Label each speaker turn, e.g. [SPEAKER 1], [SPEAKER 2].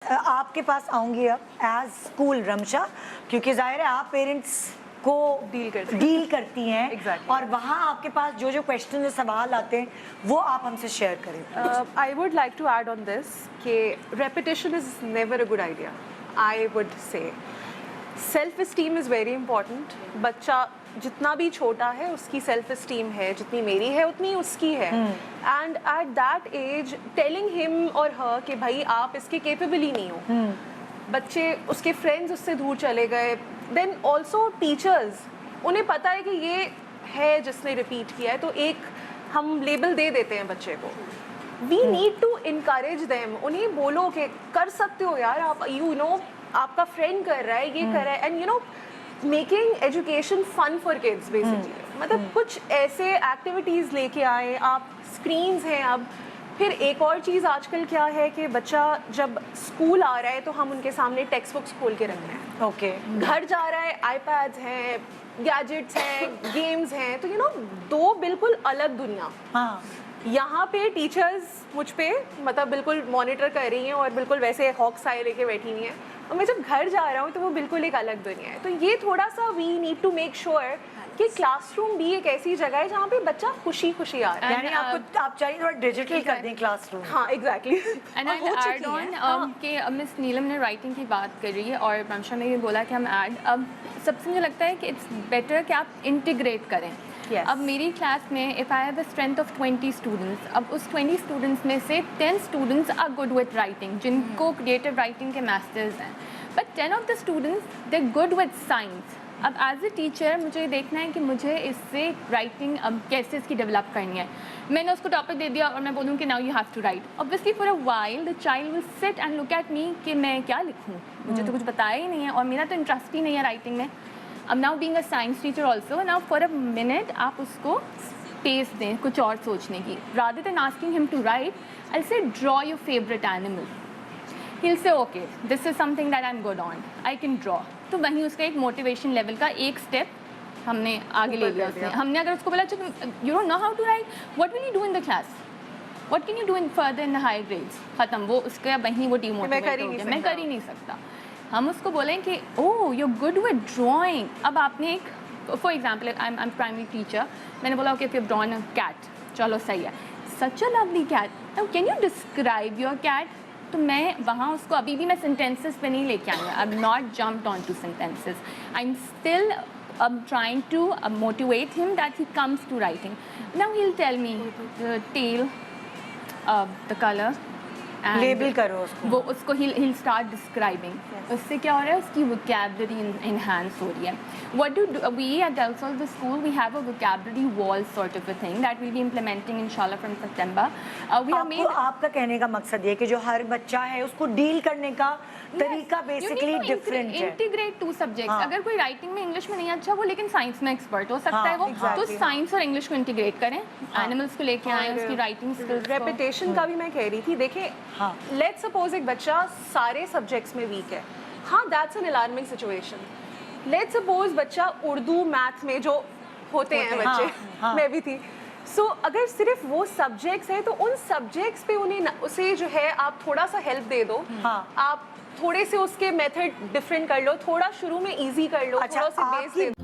[SPEAKER 1] आपके पास आऊंगी अब एज स्कूल रमशा, क्योंकि जाहिर है आप पेरेंट्स को डील करती हैं
[SPEAKER 2] Exactly.
[SPEAKER 1] और वहाँ आपके पास जो जो क्वेश्चन जो सवाल आते हैं वो आप हमसे शेयर करें।
[SPEAKER 2] I would like to add on this कि repetition is never a good idea. I would say self esteem is very important. बच्चा जितना भी छोटा है उसकी self esteem है, जितनी मेरी है उतनी उसकी है, and at that age telling him or her कि भाई आप इसके capable ही नहीं हो, बच्चे उसके फ्रेंड्स उससे दूर चले गए, देन ऑल्सो टीचर्स उन्हें पता है कि ये है जिसने रिपीट किया है तो एक हम लेबल दे देते हैं बच्चे को। We need to encourage them, उन्हें बोलो कि कर सकते हो यार आप, यू नो आपका फ्रेंड कर रहा है, ये कर रहा है, and you know making education fun for kids basically. मतलब कुछ ऐसे एक्टिविटीज़ लेके आए आप, स्क्रीन्स हैं अब। फिर एक और चीज़ आजकल क्या है कि बच्चा जब स्कूल आ रहा है तो हम उनके सामने टेक्स्ट बुक्स खोल के रख रहे हैं।
[SPEAKER 1] ओके।
[SPEAKER 2] घर जा रहा है आईपैड्स हैं, गैजेट्स हैं, गेम्स हैं, तो यू नो दो बिल्कुल अलग दुनिया।
[SPEAKER 1] हाँ,
[SPEAKER 2] यहाँ पे टीचर्स मुझ पे मतलब बिल्कुल मॉनिटर कर रही हैं और बिल्कुल वैसे हॉक्स आई लेके बैठी हुई हैं, और मैं जब घर जा रहा हूँ तो वो बिल्कुल एक अलग दुनिया है। तो ये थोड़ा सा we need to make sure कि क्लासरूम भी एक ऐसी जगह है जहाँ पे बच्चा खुशी खुशी आ रहा है।
[SPEAKER 1] यानी आपको आप चाहिए थोड़ा डिजिटल कर दें क्लासरूम।
[SPEAKER 2] हाँ exactly.
[SPEAKER 3] And I add on कि मिस नीलम ने राइटिंग की बात कर रही है और रमशा ने ये बोला कि हम ऐड, अब सबसे मुझे लगता है कि इट्स बेटर कि आप इंटीग्रेट करें।
[SPEAKER 2] Yes.
[SPEAKER 3] अब मेरी क्लास में if I have a strength of 20 students, अब उस 20 स्टूडेंट्स में से 10 students are good with writing, जिनको क्रिएटिव राइटिंग के मास्टर्स हैं, but 10 of the students they good with science. अब एज ए टीचर मुझे देखना है कि मुझे इससे राइटिंग अब कैसे इसकी डेवलप करनी है। मैंने उसको टॉपिक दे दिया और मैं बोलूँ कि now you have to write, obviously for a while the child will sit and look at me कि मैं क्या लिखूँ, मुझे तो कुछ बताया ही नहीं है और मेरा तो इंटरेस्ट ही नहीं है राइटिंग में। अब now being a science teacher also, now for a minute आप उसको स्पेस दें कुछ और सोचने की, rather than asking him to write, I say draw your favourite animal, he'll say okay this is something that I'm good on, I can draw। तो वहीं उसका एक मोटिवेशन लेवल का एक स्टेप हमने आगे ले लिया उसने। हमने अगर उसको बोला you don't know how to write, what will you do in the class, what can you do in further in the higher grades, खत्म, वो उसका वहीं वो डिमोटिवेट हो गया, मैं कर ही नहीं सकता। हम उसको बोलें कि oh you good with drawing. अब आपने एक for example I am primary teacher, मैंने बोला okay if you have drawn a cat, चलो सही है, such a lovely cat, now can you describe your cat. तो मैं वहाँ उसको अभी भी मैं सेंटेंसेस पे नहीं लेके आऊँगा, I am not jumped on two sentences, I am still trying to motivate him that he comes to writing। Now he'll tell me the tail, the color, and
[SPEAKER 1] label करो उसको।
[SPEAKER 3] वो उसको he'll start describing। उससे क्या हो रहा है, उसकी vocabulary enhance हो रही है। What do we at Del Sol the school, we have a vocabulary wall sort of a thing that we'll be implementing inshallah from September। We have made,
[SPEAKER 1] आपका कहने का मकसद ये कि जो हर बच्चा है उसको डील करने का तरीका बेसिकली डिफरेंट है।
[SPEAKER 3] Integrate two subjects.
[SPEAKER 1] हाँ।
[SPEAKER 3] अगर कोई राइटिंग में इंग्लिश में नहीं अच्छा वो लेकिन साइंस में एक्सपर्ट हो सकता
[SPEAKER 1] हाँ,
[SPEAKER 3] है वो,
[SPEAKER 1] exactly।
[SPEAKER 3] तो साइंस और इंग्लिश को इंटीग्रेट करें, एनिमल्स को लेके आए, उसकी राइटिंग स्किल्स को।
[SPEAKER 2] रेपिटेशन का भी मैं कह रही थी, देखें
[SPEAKER 1] हाँ।
[SPEAKER 2] लेट्स सपोज एक बच्चा सारे सब्जेक्ट्स में वीक है, हाँ that's an alarming situation. Let's suppose बच्चा उर्दू मैथ में जो होते हैं बच्चे,
[SPEAKER 1] हाँ, हाँ।
[SPEAKER 2] मैं भी थी, सो अगर सिर्फ वो सब्जेक्ट्स हैं तो उन सब्जेक्ट्स पे उसे जो है आप थोड़ा सा हेल्प दे दो।
[SPEAKER 1] हाँ।
[SPEAKER 2] आप थोड़े से उसके मेथड डिफरेंट कर लो, थोड़ा शुरू में इजी कर लो,
[SPEAKER 1] अच्छा,
[SPEAKER 2] थोड़ा सा बेस दे दो।